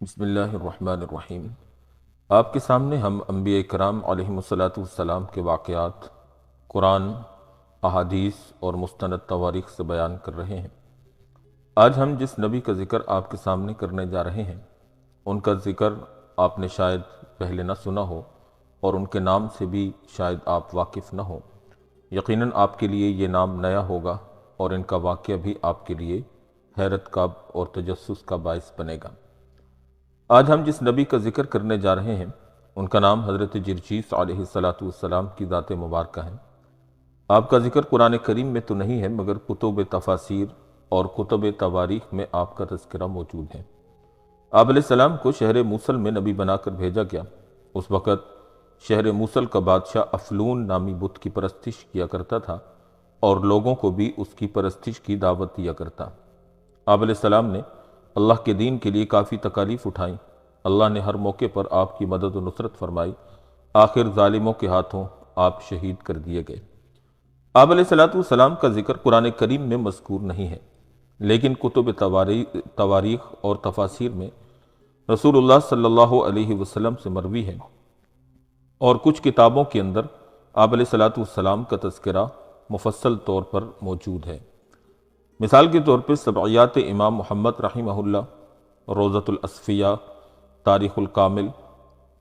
بسم اللہ الرحمن الرحیم۔ آپ کے سامنے ہم انبیاء کرام علیہم السلام کے واقعات قرآن، احادیث اور مستند تواریخ سے بیان کر رہے ہیں۔ آج ہم جس نبی کا ذکر آپ کے سامنے کرنے جا رہے ہیں ان کا ذکر آپ نے شاید پہلے نہ سنا ہو اور ان کے نام سے بھی شاید آپ واقف نہ ہو۔ یقیناً آپ کے لیے یہ نام نیا ہوگا اور ان کا واقعہ بھی آپ کے لیے حیرت کا اور تجسس کا باعث بنے گا۔ آج ہم جس نبی کا ذکر کرنے جا رہے ہیں ان کا نام حضرت جرجیس علیہ السلام کی ذات مبارکہ ہے۔ آپ کا ذکر قرآن کریم میں تو نہیں ہے مگر کتب تفاسیر اور کتب تواریخ میں آپ کا تذکرہ موجود ہے۔ آپ علیہ السلام کو شہر موصل میں نبی بنا کر بھیجا گیا۔ اس وقت شہر موصل کا بادشاہ افلون نامی بت کی پرستش کیا کرتا تھا اور لوگوں کو بھی اس کی پرستش کی دعوت دیا کرتا۔ آپ علیہ السلام نے اللہ کے دین کے لیے کافی تکالیف اٹھائیں۔ اللہ نے ہر موقع پر آپ کی مدد و نصرت فرمائی۔ آخر ظالموں کے ہاتھوں آپ شہید کر دیے گئے۔ آپ علیہ السلام کا ذکر قرآن کریم میں مذکور نہیں ہے لیکن کتب تواریخ اور تفاسیر میں رسول اللہ صلی اللہ علیہ وسلم سے مروی ہے، اور کچھ کتابوں کے اندر آپ علیہ السلام کا تذکرہ مفصل طور پر موجود ہے۔ مثال کے طور پر سبعیات امام محمد رحمہ اللہ، روضۃ الاصفیاء، تاریخ الکامل۔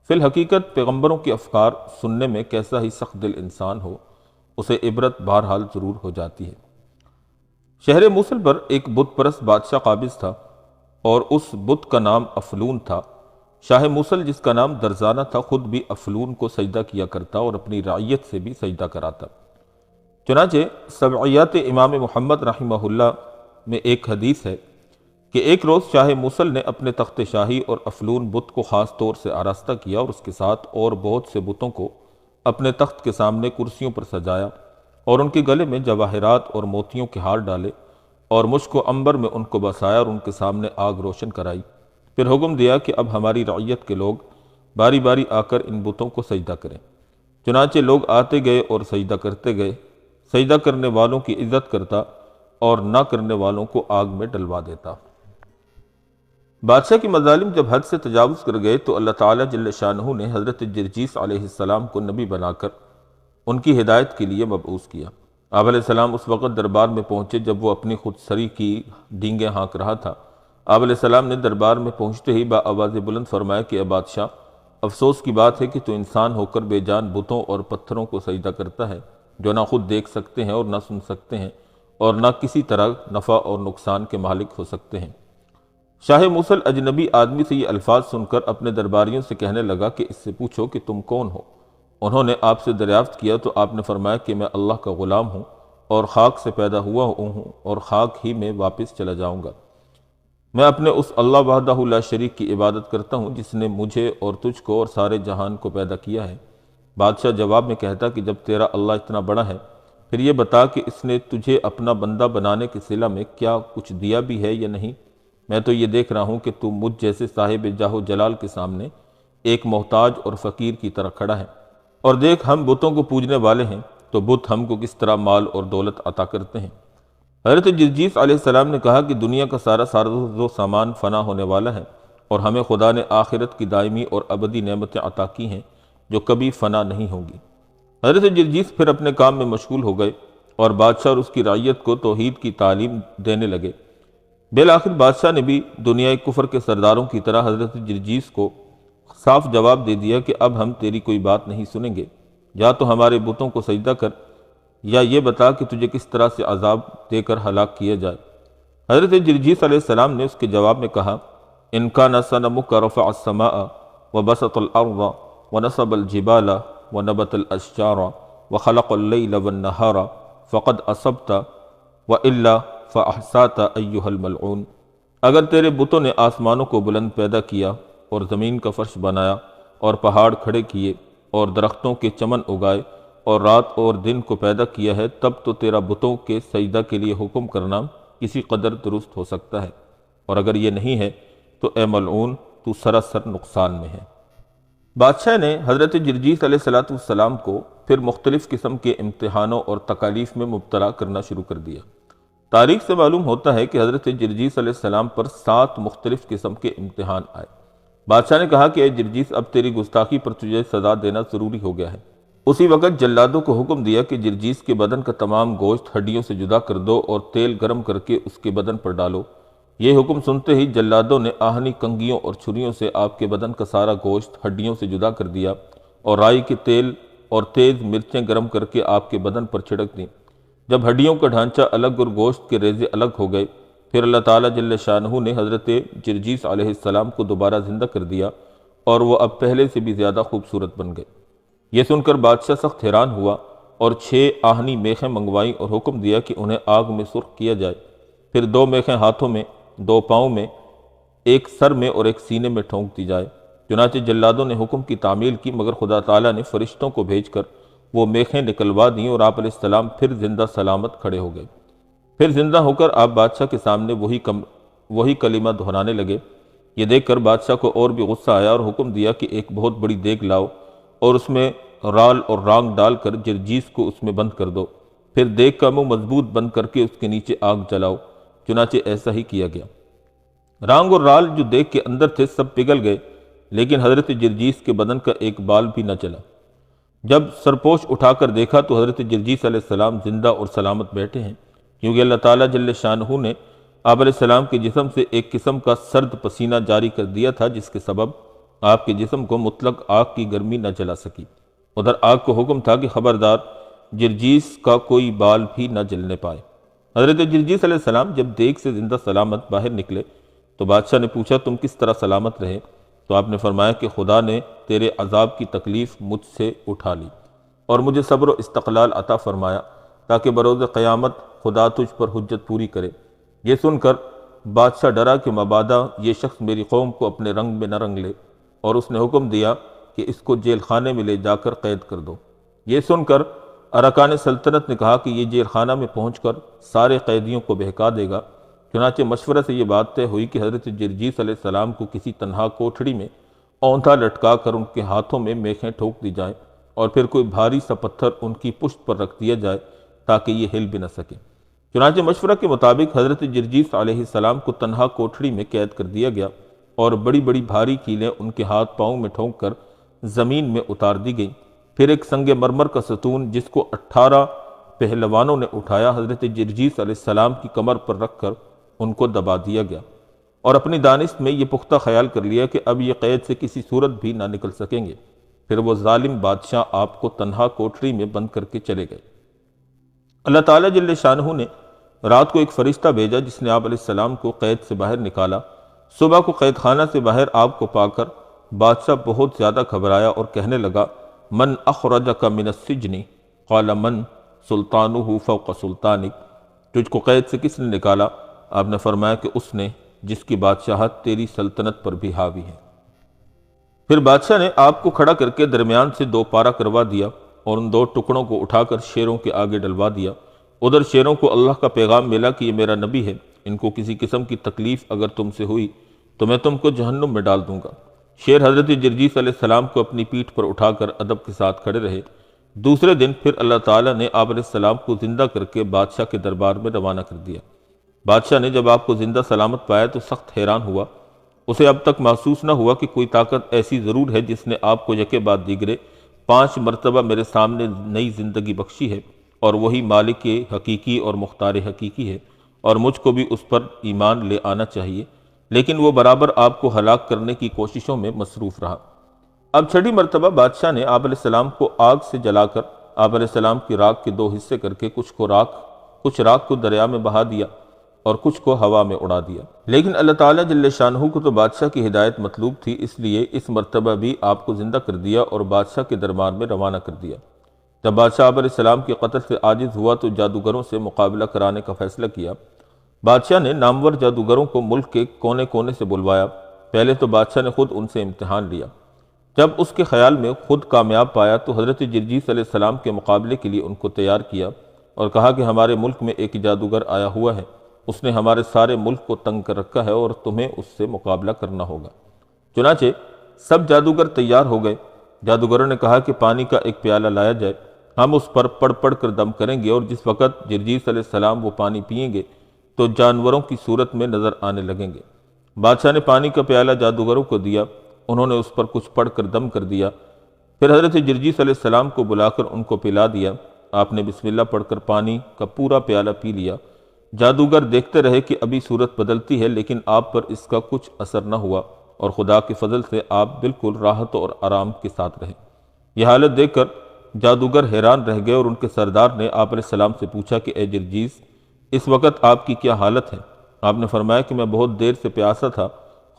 فی الحقیقت پیغمبروں کے افکار سننے میں کیسا ہی سخت دل انسان ہو اسے عبرت بہرحال ضرور ہو جاتی ہے۔ شہر موصل پر ایک بت پرست بادشاہ قابض تھا اور اس بت کا نام افلون تھا۔ شاہ موصل جس کا نام درزانہ تھا خود بھی افلون کو سجدہ کیا کرتا اور اپنی رعیت سے بھی سجدہ کراتا۔ چنانچہ سبعیات امام محمد رحمہ اللہ میں ایک حدیث ہے کہ ایک روز شاہ موصل نے اپنے تخت شاہی اور افلون بت کو خاص طور سے آراستہ کیا اور اس کے ساتھ اور بہت سے بتوں کو اپنے تخت کے سامنے کرسیوں پر سجایا اور ان کے گلے میں جواہرات اور موتیوں کے ہار ڈالے اور مشک و عنبر میں ان کو بسایا اور ان کے سامنے آگ روشن کرائی۔ پھر حکم دیا کہ اب ہماری رعیت کے لوگ باری باری آ کر ان بتوں کو سجدہ کریں۔ چنانچہ لوگ آتے گئے اور سجدہ کرتے گئے۔ سجدہ کرنے والوں کی عزت کرتا اور نہ کرنے والوں کو آگ میں ڈلوا دیتا۔ بادشاہ کی مظالم جب حد سے تجاوز کر گئے تو اللہ تعالیٰ جل شانہ نے حضرت جرجیس علیہ السلام کو نبی بنا کر ان کی ہدایت کے لیے مبعوث کیا۔ آپ علیہ السلام اس وقت دربار میں پہنچے جب وہ اپنی خود سری کی ڈینگیں ہانک رہا تھا۔ آپ علیہ السلام نے دربار میں پہنچتے ہی آواز بلند فرمایا کہ اے بادشاہ، افسوس کی بات ہے کہ تو انسان ہو کر بے جان بتوں اور پتھروں کو سجدہ کرتا ہے جو نہ خود دیکھ سکتے ہیں اور نہ سن سکتے ہیں اور نہ کسی طرح نفع اور نقصان کے مالک ہو سکتے ہیں۔ شاہ موصل اجنبی آدمی سے یہ الفاظ سن کر اپنے درباریوں سے کہنے لگا کہ اس سے پوچھو کہ تم کون ہو۔ انہوں نے آپ سے دریافت کیا تو آپ نے فرمایا کہ میں اللہ کا غلام ہوں اور خاک سے پیدا ہوا ہوں اور خاک ہی میں واپس چلا جاؤں گا۔ میں اپنے اس اللہ وحدہ لا شریک کی عبادت کرتا ہوں جس نے مجھے اور تجھ کو اور سارے جہان کو پیدا کیا ہے۔ بادشاہ جواب میں کہتا کہ جب تیرا اللہ اتنا بڑا ہے پھر یہ بتا کہ اس نے تجھے اپنا بندہ بنانے کے صلہ میں کیا کچھ دیا بھی ہے یا نہیں؟ میں تو یہ دیکھ رہا ہوں کہ تو مجھ جیسے صاحب جاہ و جلال کے سامنے ایک محتاج اور فقیر کی طرح کھڑا ہے، اور دیکھ ہم بتوں کو پوجنے والے ہیں تو بت ہم کو کس طرح مال اور دولت عطا کرتے ہیں۔ حضرت جرجیس علیہ السلام نے کہا کہ دنیا کا سارا ساز و سامان فنا ہونے والا ہے اور ہمیں خدا نے آخرت کی دائمی اور ابدی نعمتیں عطا کی ہیں جو کبھی فنا نہیں ہوں گی۔ حضرت جرجیس پھر اپنے کام میں مشغول ہو گئے اور بادشاہ اور اس کی رعیت کو توحید کی تعلیم دینے لگے۔ بالآخر بادشاہ نے بھی دنیائے کفر کے سرداروں کی طرح حضرت جرجیس کو صاف جواب دے دیا کہ اب ہم تیری کوئی بات نہیں سنیں گے، یا تو ہمارے بتوں کو سجدہ کر یا یہ بتا کہ تجھے کس طرح سے عذاب دے کر ہلاک کیا جائے۔ حضرت جرجیس علیہ السلام نے اس کے جواب میں کہا، ان کان صنمک رفع السماء وبسط الارض ونصب الجبال ونبت الاشجار وخلق اللیل والنہار فقد اصبت والا فاحسات ایھا الملعون۔ اگر تیرے بتوں نے آسمانوں کو بلند پیدا کیا اور زمین کا فرش بنایا اور پہاڑ کھڑے کیے اور درختوں کے چمن اگائے اور رات اور دن کو پیدا کیا ہے، تب تو تیرا بتوں کے سجدہ کے لیے حکم کرنا کسی قدر درست ہو سکتا ہے، اور اگر یہ نہیں ہے تو اے ملعون تو سراسر نقصان میں ہے۔ بادشاہ نے حضرت جرجیس علیہ السلام کو پھر مختلف قسم کے امتحانوں اور تکالیف میں مبتلا کرنا شروع کر دیا۔ تاریخ سے معلوم ہوتا ہے کہ حضرت جرجیس علیہ السلام پر 7 مختلف قسم کے امتحان آئے۔ بادشاہ نے کہا کہ اے جرجیس، اب تیری گستاخی پر تجھے سزا دینا ضروری ہو گیا ہے۔ اسی وقت جلادوں کو حکم دیا کہ جرجیس کے بدن کا تمام گوشت ہڈیوں سے جدا کر دو اور تیل گرم کر کے اس کے بدن پر ڈالو۔ یہ حکم سنتے ہی جلادوں نے آہنی کنگھیوں اور چھریوں سے آپ کے بدن کا سارا گوشت ہڈیوں سے جدا کر دیا اور رائی کے تیل اور تیز مرچیں گرم کر کے آپ کے بدن پر چھڑک دیں۔ جب ہڈیوں کا ڈھانچہ الگ اور گوشت کے ریزے الگ ہو گئے، پھر اللہ تعالیٰ جل شانہ نے حضرت جرجیس علیہ السلام کو دوبارہ زندہ کر دیا اور وہ اب پہلے سے بھی زیادہ خوبصورت بن گئے۔ یہ سن کر بادشاہ سخت حیران ہوا اور 6 آہنی میخیں منگوائیں اور حکم دیا کہ انہیں آگ میں سرخ کیا جائے۔ پھر 2 میخیں ہاتھوں میں، 2 پاؤں میں، ایک سر میں اور ایک سینے میں ٹھونک دی جائے۔ چنانچہ جلادوں نے حکم کی تعمیل کی، مگر خدا تعالیٰ نے فرشتوں کو بھیج کر وہ میخیں نکلوا دیں اور آپ علیہ السلام پھر زندہ سلامت کھڑے ہو گئے۔ پھر زندہ ہو کر آپ بادشاہ کے سامنے وہی کلمہ دہرانے لگے۔ یہ دیکھ کر بادشاہ کو اور بھی غصہ آیا اور حکم دیا کہ ایک بہت بڑی دیگ لاؤ اور اس میں رال اور رانگ ڈال کر جرجیس کو اس میں بند کر دو۔ پھر دیگ کا منہ مضبوط بند کر کے اس کے نیچے آگ جلاؤ۔ چنانچہ ایسا ہی کیا گیا۔ رانگ اور رال جو دیگ کے اندر تھے سب پگھل گئے، لیکن حضرت جرجیس کے بدن کا ایک بال بھی نہ چلا۔ جب سرپوش اٹھا کر دیکھا تو حضرت جرجیس علیہ السلام زندہ اور سلامت بیٹھے ہیں، کیونکہ اللہ تعالیٰ جل شانہ نے آپ علیہ السلام کے جسم سے ایک قسم کا سرد پسینہ جاری کر دیا تھا، جس کے سبب آپ کے جسم کو مطلق آگ کی گرمی نہ جلا سکی۔ ادھر آگ کو حکم تھا کہ خبردار جرجیس کا کوئی بال بھی نہ جلنے پائے۔ حضرت جرجیس علیہ السلام جب دیگ سے زندہ سلامت باہر نکلے تو بادشاہ نے پوچھا تم کس طرح سلامت رہے؟ تو آپ نے فرمایا کہ خدا نے تیرے عذاب کی تکلیف مجھ سے اٹھا لی اور مجھے صبر و استقلال عطا فرمایا تاکہ بروز قیامت خدا تجھ پر حجت پوری کرے۔ یہ سن کر بادشاہ ڈرا کہ مبادا یہ شخص میری قوم کو اپنے رنگ میں نہ رنگ لے، اور اس نے حکم دیا کہ اس کو جیل خانے میں لے جا کر قید کر دو۔ یہ سن کر ارکان سلطنت نے کہا کہ یہ جیل خانہ میں پہنچ کر سارے قیدیوں کو بہکا دے گا۔ چنانچہ مشورہ سے یہ بات طے ہوئی کہ حضرت جرجیس علیہ السلام کو کسی تنہا کوٹھڑی میں اونٹھا لٹکا کر ان کے ہاتھوں میں میخیں ٹھوک دی جائیں اور پھر کوئی بھاری سا پتھر ان کی پشت پر رکھ دیا جائے تاکہ یہ ہل بھی نہ سکے۔ چنانچہ مشورہ کے مطابق حضرت جرجیس علیہ السلام کو تنہا کوٹھڑی میں قید کر دیا گیا اور بڑی بڑی بھاری کیلیں ان کے ہاتھ پاؤں میں ٹھونک کر زمین میں اتار دی گئیں۔ پھر ایک سنگ مرمر کا ستون جس کو 18 پہلوانوں نے اٹھایا حضرت جرجیس علیہ السلام کی کمر پر رکھ کر ان کو دبا دیا گیا، اور اپنی دانست میں یہ پختہ خیال کر لیا کہ اب یہ قید سے کسی صورت بھی نہ نکل سکیں گے۔ پھر وہ ظالم بادشاہ آپ کو تنہا کوٹھڑی میں بند کر کے چلے گئے۔ اللہ تعالیٰ جل شانہ نے رات کو ایک فرشتہ بھیجا جس نے آپ علیہ السلام کو قید سے باہر نکالا۔ صبح کو قید خانہ سے باہر آپ کو پا کر بادشاہ بہت زیادہ گھبرایا اور کہنے لگا من اخرجک من السجن قال من سلطانہ فوق سلطانک، تجھ کو قید سے کس نے نکالا؟ آپ نے فرمایا کہ اس نے جس کی بادشاہت تیری سلطنت پر بھی حاوی ہے۔ پھر بادشاہ نے آپ کو کھڑا کر کے درمیان سے 2 پارا کروا دیا اور ان 2 ٹکڑوں کو اٹھا کر شیروں کے آگے ڈلوا دیا۔ ادھر شیروں کو اللہ کا پیغام ملا کہ یہ میرا نبی ہے، ان کو کسی قسم کی تکلیف اگر تم سے ہوئی تو میں تم کو جہنم میں ڈال دوں گا۔ شیر حضرت جرجیس علیہ السلام کو اپنی پیٹھ پر اٹھا کر ادب کے ساتھ کھڑے رہے۔ دوسرے دن پھر اللہ تعالیٰ نے آپ علیہ السلام کو زندہ کر کے بادشاہ کے دربار میں روانہ کر دیا۔ بادشاہ نے جب آپ کو زندہ سلامت پایا تو سخت حیران ہوا۔ اسے اب تک محسوس نہ ہوا کہ کوئی طاقت ایسی ضرور ہے جس نے آپ کو یکے بعد دیگرے 5 مرتبہ میرے سامنے نئی زندگی بخشی ہے، اور وہی مالک حقیقی اور مختار حقیقی ہے، اور مجھ کو بھی اس پر ایمان لے آنا چاہیے، لیکن وہ برابر آپ کو ہلاک کرنے کی کوششوں میں مصروف رہا۔ اب 6 مرتبہ بادشاہ نے آپ علیہ السلام کو آگ سے جلا کر آپ علیہ السلام کی راکھ کے 2 حصے کر کے کچھ راکھ کو دریا میں بہا دیا اور کچھ کو ہوا میں اڑا دیا۔ لیکن اللہ تعالیٰ جل شانہ کو تو بادشاہ کی ہدایت مطلوب تھی، اس لیے اس مرتبہ بھی آپ کو زندہ کر دیا اور بادشاہ کے دربار میں روانہ کر دیا۔ جب بادشاہ آپ علیہ السلام کے قتل سے عاجز ہوا تو جادوگروں سے مقابلہ کرانے کا فیصلہ کیا۔ بادشاہ نے نامور جادوگروں کو ملک کے کونے کونے سے بلوایا۔ پہلے تو بادشاہ نے خود ان سے امتحان لیا۔ جب اس کے خیال میں خود کامیاب پایا تو حضرت جرجیس علیہ السلام کے مقابلے کے لیے ان کو تیار کیا اور کہا کہ ہمارے ملک میں ایک جادوگر آیا ہوا ہے، اس نے ہمارے سارے ملک کو تنگ کر رکھا ہے اور تمہیں اس سے مقابلہ کرنا ہوگا۔ چنانچہ سب جادوگر تیار ہو گئے۔ جادوگروں نے کہا کہ پانی کا ایک پیالہ لایا جائے، ہم اس پر پڑھ پڑھ کر دم کریں گے، اور جس وقت جرجیس علیہ السلام وہ پانی پئیں گے تو جانوروں کی صورت میں نظر آنے لگیں گے۔ بادشاہ نے پانی کا پیالہ جادوگروں کو دیا۔ انہوں نے اس پر کچھ پڑھ کر دم کر دیا۔ پھر حضرت جرجیس علیہ السلام کو بلا کر ان کو پلا دیا۔ آپ نے بسم اللہ پڑھ کر پانی کا پورا پیالہ پی لیا۔ جادوگر دیکھتے رہے کہ ابھی صورت بدلتی ہے، لیکن آپ پر اس کا کچھ اثر نہ ہوا اور خدا کے فضل سے آپ بالکل راحت اور آرام کے ساتھ رہے۔ یہ حالت دیکھ کر جادوگر حیران رہ گئے اور ان کے سردار نے آپ علیہ السلام سے پوچھا کہ اے جرجیس، اس وقت آپ کی کیا حالت ہے؟ آپ نے فرمایا کہ میں بہت دیر سے پیاسا تھا،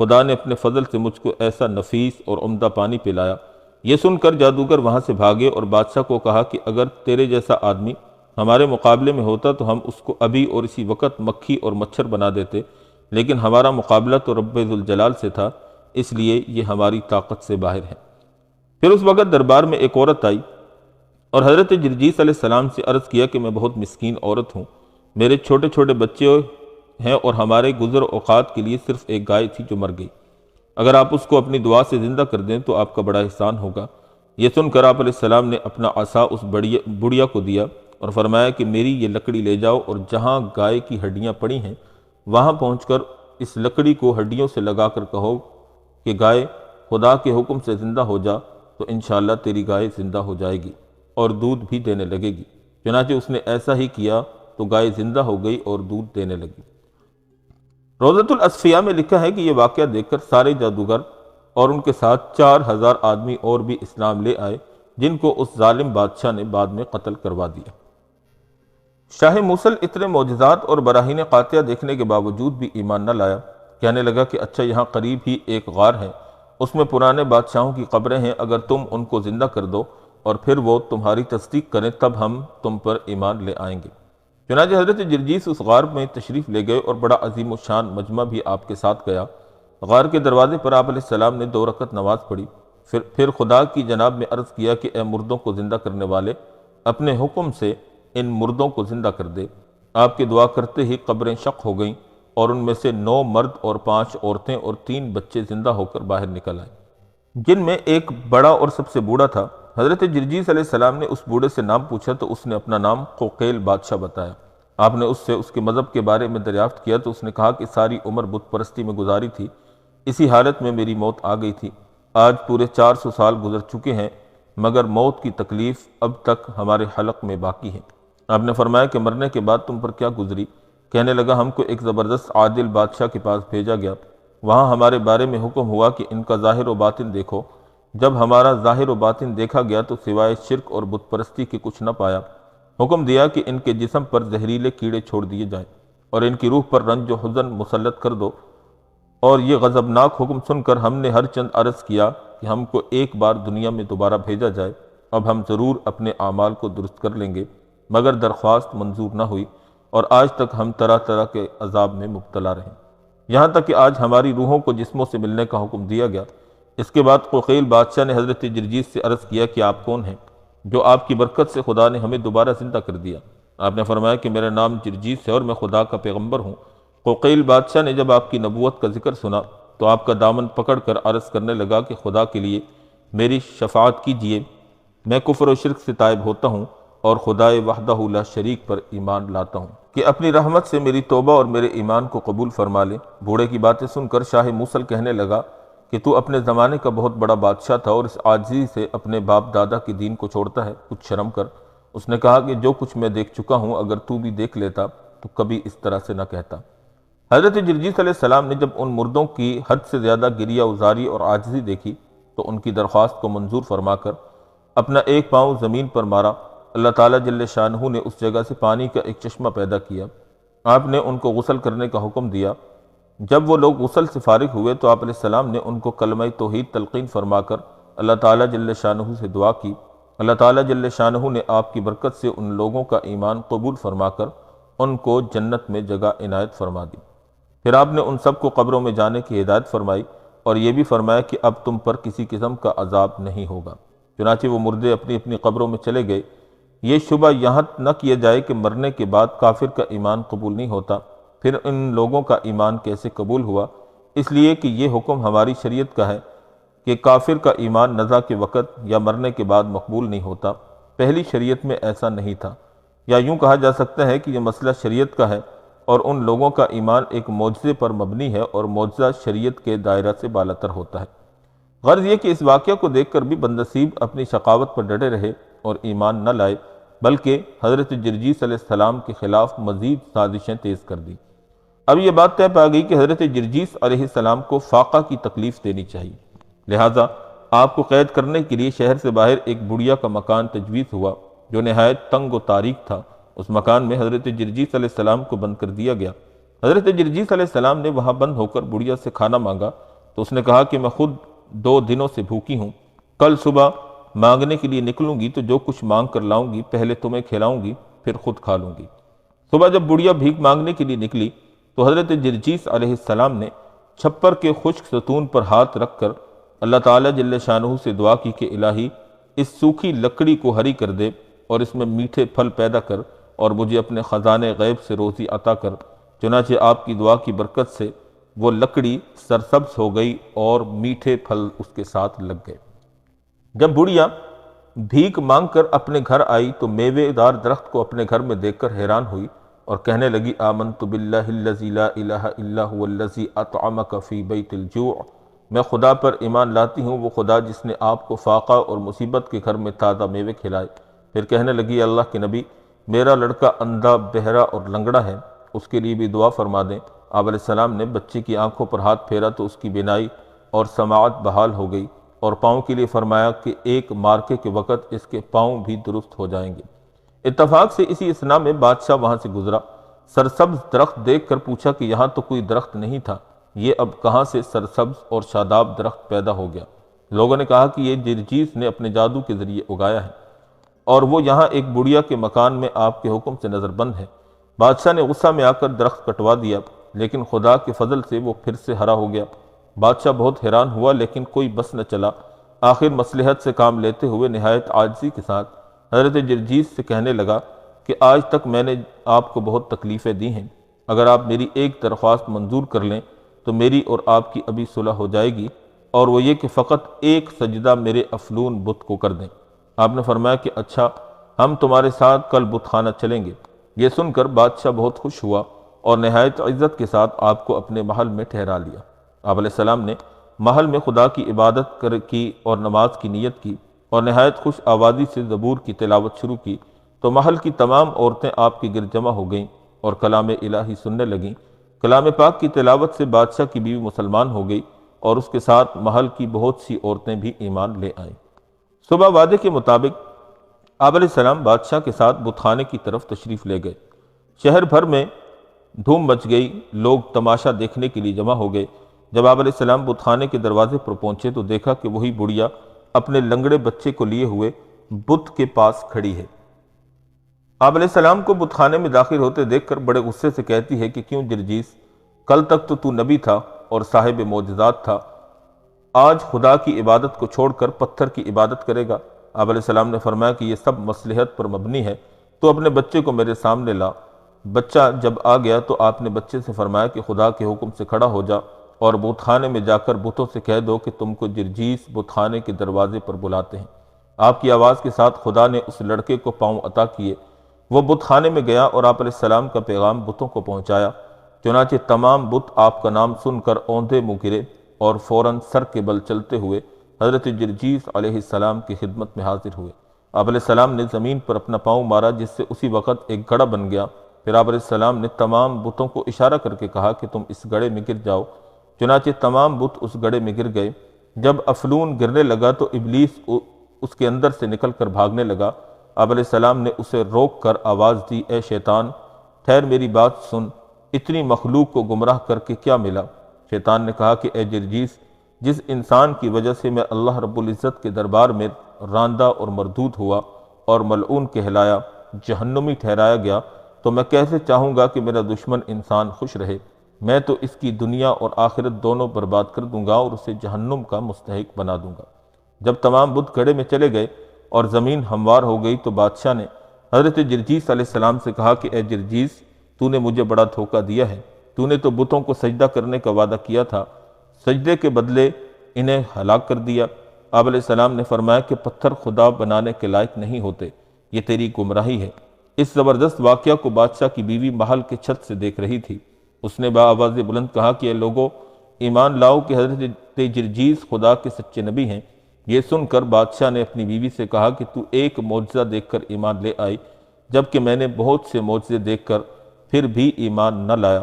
خدا نے اپنے فضل سے مجھ کو ایسا نفیس اور عمدہ پانی پلایا۔ یہ سن کر جادوگر وہاں سے بھاگے اور بادشاہ کو کہا کہ اگر تیرے جیسا آدمی ہمارے مقابلے میں ہوتا تو ہم اس کو ابھی اور اسی وقت مکھی اور مچھر بنا دیتے، لیکن ہمارا مقابلہ تو رب ذوالجلال سے تھا، اس لیے یہ ہماری طاقت سے باہر ہے۔ پھر اس وقت دربار میں ایک عورت آئی اور حضرت جرجیس علیہ السلام سے عرض کیا کہ میں بہت مسکین عورت ہوں، میرے چھوٹے چھوٹے بچے ہیں اور ہمارے گزر اوقات کے لیے صرف ایک گائے تھی جو مر گئی۔ اگر آپ اس کو اپنی دعا سے زندہ کر دیں تو آپ کا بڑا احسان ہوگا۔ یہ سن کر آپ علیہ السلام نے اپنا عصا اس بڑھیا کو دیا اور فرمایا کہ میری یہ لکڑی لے جاؤ اور جہاں گائے کی ہڈیاں پڑی ہیں وہاں پہنچ کر اس لکڑی کو ہڈیوں سے لگا کر کہو کہ گائے خدا کے حکم سے زندہ ہو جا، تو انشاءاللہ تیری گائے زندہ ہو جائے گی اور دودھ بھی دینے لگے گی۔ چنانچہ اس نے ایسا ہی کیا تو گائے زندہ ہو گئی اور دودھ دینے لگی۔ روضۃ الاصفیاء میں لکھا ہے کہ یہ واقعہ دیکھ کر سارے جادوگر اور ان کے ساتھ 4000 آدمی اور بھی اسلام لے آئے، جن کو اس ظالم بادشاہ نے بعد میں قتل کروا دیا۔ شاہ موصل اتنے معجزات اور براہین قاطعہ دیکھنے کے باوجود بھی ایمان نہ لایا۔ کہنے لگا کہ اچھا یہاں قریب ہی ایک غار ہے، اس میں پرانے بادشاہوں کی قبریں ہیں، اگر تم ان کو زندہ کر دو اور پھر وہ تمہاری تصدیق کریں تب ہم تم پر ایمان لے آئیں گے۔ چنانچہ حضرت جرجیس اس غار میں تشریف لے گئے اور بڑا عظیم و شان مجمع بھی آپ کے ساتھ گیا۔ غار کے دروازے پر آپ علیہ السلام نے 2 رکعت نماز پڑھی، پھر خدا کی جناب میں عرض کیا کہ اے مردوں کو زندہ کرنے والے، اپنے حکم سے ان مردوں کو زندہ کر دے۔ آپ کی دعا کرتے ہی قبریں شق ہو گئیں اور ان میں سے 9 مرد اور 5 عورتیں اور 3 بچے زندہ ہو کر باہر نکل آئے، جن میں ایک بڑا اور سب سے بوڑھا تھا۔ حضرت جرجیس علیہ السلام نے اس بوڑھے سے نام پوچھا تو اس نے اپنا نام قوقیل بادشاہ بتایا۔ آپ نے اس سے اس کے مذہب کے بارے میں دریافت کیا تو اس نے کہا کہ ساری عمر بت پرستی میں گزاری تھی، اسی حالت میں میری موت آ گئی تھی۔ آج پورے 400 سال گزر چکے ہیں، مگر موت کی تکلیف اب تک ہمارے حلق میں باقی ہے۔ آپ نے فرمایا کہ مرنے کے بعد تم پر کیا گزری؟ کہنے لگا ہم کو ایک زبردست عادل بادشاہ کے پاس بھیجا گیا، وہاں ہمارے بارے میں حکم ہوا کہ ان کا ظاہر و باطن دیکھو۔ جب ہمارا ظاہر و باطن دیکھا گیا تو سوائے شرک اور بت پرستی کے کچھ نہ پایا۔ حکم دیا کہ ان کے جسم پر زہریلے کیڑے چھوڑ دیے جائیں اور ان کی روح پر رنج و حزن مسلط کر دو۔ اور یہ غضبناک حکم سن کر ہم نے ہر چند عرض کیا کہ ہم کو ایک بار دنیا میں دوبارہ بھیجا جائے، اب ہم ضرور اپنے اعمال کو درست کر لیں گے، مگر درخواست منظور نہ ہوئی اور آج تک ہم طرح طرح کے عذاب میں مبتلا رہے، یہاں تک کہ آج ہماری روحوں کو جسموں سے ملنے کا حکم دیا گیا۔ اس کے بعد قوقیل بادشاہ نے حضرت جرجیس سے عرض کیا کہ آپ کون ہیں جو آپ کی برکت سے خدا نے ہمیں دوبارہ زندہ کر دیا؟ آپ نے فرمایا کہ میرا نام جرجیس ہے اور میں خدا کا پیغمبر ہوں۔ قوقیل بادشاہ نے جب آپ کی نبوت کا ذکر سنا تو آپ کا دامن پکڑ کر عرض کرنے لگا کہ خدا کے لیے میری شفاعت کیجیے، میں کفر و شرک سے تائب ہوتا ہوں اور خدائے وحدہ لا شریک پر ایمان لاتا ہوں کہ اپنی رحمت سے میری توبہ اور میرے ایمان کو قبول فرما لے۔ بوڑھے کی باتیں سن کر شاہ موصل کہنے لگا کہ تو اپنے زمانے کا بہت بڑا بادشاہ تھا اور اس عاجزی سے اپنے باپ دادا کی دین کو چھوڑتا ہے، کچھ شرم کر۔ اس نے کہا کہ جو کچھ میں دیکھ چکا ہوں اگر تو بھی دیکھ لیتا تو کبھی اس طرح سے نہ کہتا۔ حضرت جرجیس علیہ السلام نے جب ان مردوں کی حد سے زیادہ گریہ ازاری اور عاجزی دیکھی تو ان کی درخواست کو منظور فرما کر اپنا ایک پاؤں زمین پر مارا۔ اللہ تعالیٰ جل شانہ نے اس جگہ سے پانی کا ایک چشمہ پیدا کیا۔ آپ نے ان کو غسل کرنے کا حکم دیا۔ جب وہ لوگ غسل سے فارغ ہوئے تو آپ علیہ السلام نے ان کو کلمہ توحید تلقین فرما کر اللہ تعالیٰ جل شانہ سے دعا کی۔ اللہ تعالیٰ جل شانہ نے آپ کی برکت سے ان لوگوں کا ایمان قبول فرما کر ان کو جنت میں جگہ عنایت فرما دی۔ پھر آپ نے ان سب کو قبروں میں جانے کی ہدایت فرمائی اور یہ بھی فرمایا کہ اب تم پر کسی قسم کا عذاب نہیں ہوگا۔ چنانچہ وہ مردے اپنی اپنی قبروں میں چلے گئے۔ یہ شبہ یہاں نہ کیا جائے کہ مرنے کے بعد کافر کا ایمان قبول نہیں ہوتا، پھر ان لوگوں کا ایمان کیسے قبول ہوا؟ اس لیے کہ یہ حکم ہماری شریعت کا ہے کہ کافر کا ایمان نزا کے وقت یا مرنے کے بعد مقبول نہیں ہوتا، پہلی شریعت میں ایسا نہیں تھا۔ یا یوں کہا جا سکتا ہے کہ یہ مسئلہ شریعت کا ہے اور ان لوگوں کا ایمان ایک معجزے پر مبنی ہے اور معجزہ شریعت کے دائرہ سے بالاتر ہوتا ہے۔ غرض یہ کہ اس واقعہ کو دیکھ کر بھی بندنصیب اپنی شقاوت پر ڈٹے رہے اور ایمان نہ لائے، بلکہ حضرت جرجیس علیہ السلام کے خلاف مزید سازشیں تیز کر دی۔ اب یہ بات طے پا گئی کہ حضرت جرجیس علیہ السلام کو فاقہ کی تکلیف دینی چاہیے، لہٰذا آپ کو قید کرنے کے لیے شہر سے باہر ایک بڑیا کا مکان تجویز ہوا جو نہایت تنگ و تاریک تھا۔ اس مکان میں حضرت جرجیس علیہ السلام کو بند کر دیا گیا۔ حضرت جرجیس علیہ السلام نے وہاں بند ہو کر بڑیا سے کھانا مانگا تو اس نے کہا کہ میں خود 2 دنوں سے بھوکی ہوں، کل صبح مانگنے کے لیے نکلوں گی تو جو کچھ مانگ کر لاؤں گی پہلے تمہیں کھلاؤں گی پھر خود کھا لوں گی۔ صبح جب بڑیا بھیک مانگنے کے لیے نکلی تو حضرت جرجیس علیہ السلام نے چھپر کے خشک ستون پر ہاتھ رکھ کر اللہ تعالیٰ جل شانہ سے دعا کی کہ الہی اس سوکھی لکڑی کو ہری کر دے اور اس میں میٹھے پھل پیدا کر اور مجھے اپنے خزانے غیب سے روزی عطا کر۔ چنانچہ آپ کی دعا کی برکت سے وہ لکڑی سرسبز ہو گئی اور میٹھے پھل اس کے ساتھ لگ گئے۔ جب بڑھیا بھیک مانگ کر اپنے گھر آئی تو میوے دار درخت کو اپنے گھر میں دیکھ کر حیران ہوئی اور کہنے لگی آمنت باللہ الذی لا الہ الا هو الذی اطعمک فی بیت الجوع، میں خدا پر ایمان لاتی ہوں، وہ خدا جس نے آپ کو فاقہ اور مصیبت کے گھر میں تازہ میوے کھلائے۔ پھر کہنے لگی اللہ کے نبی، میرا لڑکا اندھا، بہرا اور لنگڑا ہے، اس کے لیے بھی دعا فرما دیں۔ آپ علیہ السلام نے بچے کی آنکھوں پر ہاتھ پھیرا تو اس کی بینائی اور سماعت بحال ہو گئی اور پاؤں کے لیے فرمایا کہ ایک مارکے کے وقت اس کے پاؤں بھی درست ہو جائیں گے۔ اتفاق سے اسی اثناء میں بادشاہ وہاں سے گزرا، سرسبز درخت دیکھ کر پوچھا کہ یہاں تو کوئی درخت نہیں تھا، یہ اب کہاں سے سرسبز اور شاداب درخت پیدا ہو گیا؟ لوگوں نے کہا کہ یہ جرجیس نے اپنے جادو کے ذریعے اگایا ہے اور وہ یہاں ایک بڑیا کے مکان میں آپ کے حکم سے نظر بند ہے۔ بادشاہ نے غصہ میں آ کر درخت کٹوا دیا، لیکن خدا کے فضل سے وہ پھر سے ہرا ہو گیا۔ بادشاہ بہت حیران ہوا لیکن کوئی بس نہ چلا۔ آخر مصلحت سے کام لیتے ہوئے نہایت عاجزی کے ساتھ حضرت جرجیس سے کہنے لگا کہ آج تک میں نے آپ کو بہت تکلیفیں دی ہیں، اگر آپ میری ایک درخواست منظور کر لیں تو میری اور آپ کی ابھی صلح ہو جائے گی، اور وہ یہ کہ فقط ایک سجدہ میرے افلون بت کو کر دیں۔ آپ نے فرمایا کہ اچھا، ہم تمہارے ساتھ کل بت خانہ چلیں گے۔ یہ سن کر بادشاہ بہت خوش ہوا اور نہایت عزت کے ساتھ آپ کو اپنے محل میں ٹھہرا لیا۔ آپ علیہ السلام نے محل میں خدا کی عبادت کی اور نماز کی نیت کی اور نہایت خوش آوازی سے زبور کی تلاوت شروع کی تو محل کی تمام عورتیں آپ کے گرد جمع ہو گئیں اور کلام الہی سننے لگیں۔ کلام پاک کی تلاوت سے بادشاہ کی بیوی مسلمان ہو گئی اور اس کے ساتھ محل کی بہت سی عورتیں بھی ایمان لے آئیں۔ صبح وعدے کے مطابق آپ علیہ السلام بادشاہ کے ساتھ بت خانے کی طرف تشریف لے گئے۔ شہر بھر میں دھوم مچ گئی، لوگ تماشا دیکھنے کے لیے جمع ہو گئے۔ جب آپ علیہ السلام بت خانے کے دروازے پر پہنچے تو دیکھا کہ وہی بڑھیا اپنے لنگڑے بچے کو لیے ہوئے بت کے پاس کھڑی ہے۔ آپ علیہ السلام کو بت خانے میں داخل ہوتے دیکھ کر بڑے غصے سے کہتی ہے کہ کیوں جرجیس، کل تک تو نبی تھا اور صاحب معجزات تھا، آج خدا کی عبادت کو چھوڑ کر پتھر کی عبادت کرے گا؟ آپ علیہ السلام نے فرمایا کہ یہ سب مصلحت پر مبنی ہے، تو اپنے بچے کو میرے سامنے لا۔ بچہ جب آ گیا تو آپ نے بچے سے فرمایا کہ خدا کے حکم سے کھڑا ہو جا اور بت خانے میں جا کر بتوں سے کہہ دو کہ تم کو جرجیس بت خانے کے دروازے پر بلاتے ہیں۔ آپ کی آواز کے ساتھ خدا نے اس لڑکے کو پاؤں عطا کیے۔ وہ بت خانے میں گیا اور آپ علیہ السلام کا پیغام بتوں کو پہنچایا۔ چنانچہ تمام بت آپ کا نام سن کر اوندھے منہ گرے اور فوراً سر کے بل چلتے ہوئے حضرت جرجیس علیہ السلام کی خدمت میں حاضر ہوئے۔ آپ علیہ السلام نے زمین پر اپنا پاؤں مارا جس سے اسی وقت ایک گڑھا بن گیا۔ پھر آپ علیہ السلام نے تمام بتوں کو اشارہ کر کے کہا کہ تم اس گڑھے میں گر جاؤ۔ چنانچہ تمام بت اس گڑھے میں گر گئے۔ جب افلون گرنے لگا تو ابلیس اس کے اندر سے نکل کر بھاگنے لگا۔ آپ علیہ السلام نے اسے روک کر آواز دی، اے شیطان، ٹھہر، میری بات سن، اتنی مخلوق کو گمراہ کر کے کیا ملا؟ شیطان نے کہا کہ اے جرجیس، جس انسان کی وجہ سے میں اللہ رب العزت کے دربار میں راندہ اور مردود ہوا اور ملعون کہلایا، جہنمی ٹھہرایا گیا، تو میں کیسے چاہوں گا کہ میرا دشمن انسان خوش رہے؟ میں تو اس کی دنیا اور آخرت دونوں برباد کر دوں گا اور اسے جہنم کا مستحق بنا دوں گا۔ جب تمام بت گڑھے میں چلے گئے اور زمین ہموار ہو گئی تو بادشاہ نے حضرت جرجیس علیہ السلام سے کہا کہ اے جرجیس، تو نے مجھے بڑا دھوکہ دیا ہے، تو نے تو بتوں کو سجدہ کرنے کا وعدہ کیا تھا، سجدے کے بدلے انہیں ہلاک کر دیا۔ آپ علیہ السلام نے فرمایا کہ پتھر خدا بنانے کے لائق نہیں ہوتے، یہ تیری گمراہی ہے۔ اس زبردست واقعہ کو بادشاہ کی بیوی محل کے چھت سے دیکھ رہی تھی۔ اس نے بآواز بلند کہا کہ اے لوگو، ایمان لاؤ کہ حضرت جرجیز خدا کے سچے نبی ہیں۔ یہ سن کر بادشاہ نے اپنی بیوی سے کہا کہ تو ایک معجزہ دیکھ کر ایمان لے آئی، جبکہ میں نے بہت سے معجزے دیکھ کر پھر بھی ایمان نہ لایا۔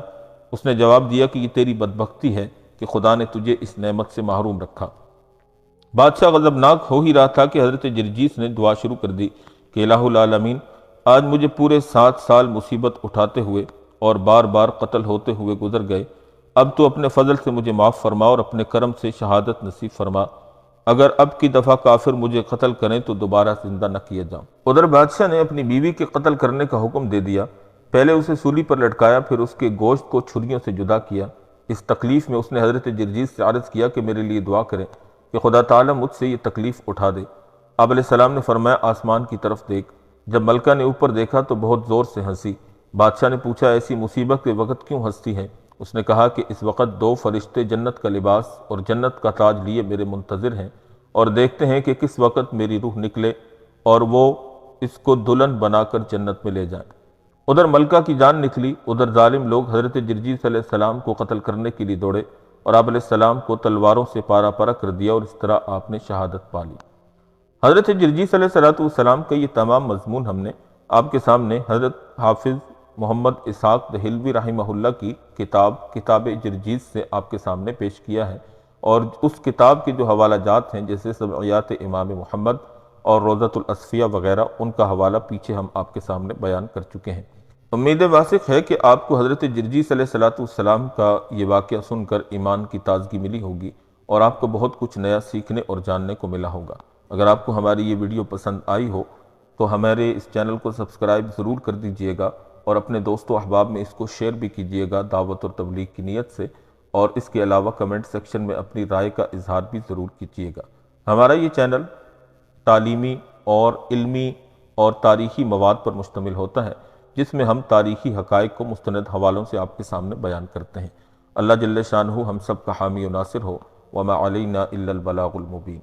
اس نے جواب دیا کہ یہ تیری بدبختی ہے کہ خدا نے تجھے اس نعمت سے محروم رکھا۔ بادشاہ غضبناک ہو ہی رہا تھا کہ حضرت جرجیس نے دعا شروع کر دی کہ الہ العالمین، آج مجھے پورے 7 سال مصیبت اٹھاتے ہوئے اور بار بار قتل ہوتے ہوئے گزر گئے، اب تو اپنے فضل سے مجھے معاف فرما اور اپنے کرم سے شہادت نصیب فرما۔ اگر اب کی دفعہ کافر مجھے قتل کریں تو دوبارہ زندہ نہ کیا جاؤں۔ ادھر بادشاہ نے اپنی بیوی کے قتل کرنے کا حکم دے دیا۔ پہلے اسے سولی پر لٹکایا، پھر اس کے گوشت کو چھریوں سے جدا کیا۔ اس تکلیف میں اس نے حضرت جرجیس سے عرض کیا کہ میرے لیے دعا کریں کہ خدا تعالیٰ مجھ سے یہ تکلیف اٹھا دے۔ آپ علیہ السلام نے فرمایا آسمان کی طرف دیکھ۔ جب ملکہ نے اوپر دیکھا تو بہت زور سے ہنسی۔ بادشاہ نے پوچھا ایسی مصیبت کے وقت کیوں ہنستی ہے؟ اس نے کہا کہ اس وقت 2 فرشتے جنت کا لباس اور جنت کا تاج لیے میرے منتظر ہیں اور دیکھتے ہیں کہ کس وقت میری روح نکلے اور وہ اس کو دلہن بنا کر جنت میں لے جائیں۔ ادھر ملکہ کی جان نکلی، ادھر ظالم لوگ حضرت جرجیس علیہ السلام کو قتل کرنے کے لیے دوڑے اور آپ علیہ السلام کو تلواروں سے پارا پارا کر دیا اور اس طرح آپ نے شہادت پا لی۔ حضرت جرجیس علیہ السلام کا یہ تمام مضمون ہم نے آپ کے سامنے حضرت حافظ محمد اسحاق دہلوی رحمہ اللہ کی کتاب جرجیس سے آپ کے سامنے پیش کیا ہے، اور اس کتاب کے جو حوالہ جات ہیں جیسے سبعیات امام محمد اور روضۃ الاصفیاء وغیرہ، ان کا حوالہ پیچھے ہم آپ کے سامنے بیان کر چکے ہیں۔ امید واثق ہے کہ آپ کو حضرت جرجیس علیہ السلام کا یہ واقعہ سن کر ایمان کی تازگی ملی ہوگی اور آپ کو بہت کچھ نیا سیکھنے اور جاننے کو ملا ہوگا۔ اگر آپ کو ہماری یہ ویڈیو پسند آئی ہو تو ہمارے اس چینل کو سبسکرائب ضرور کر دیجئے گا اور اپنے دوست و احباب میں اس کو شیئر بھی کیجئے گا دعوت اور تبلیغ کی نیت سے، اور اس کے علاوہ کمنٹ سیکشن میں اپنی رائے کا اظہار بھی ضرور کیجئے گا۔ ہمارا یہ چینل تعلیمی اور علمی اور تاریخی مواد پر مشتمل ہوتا ہے، جس میں ہم تاریخی حقائق کو مستند حوالوں سے آپ کے سامنے بیان کرتے ہیں۔ اللہ جل شانہ ہم سب کا حامی و ناصر ہو، وما علینا الا البلاغ المبین۔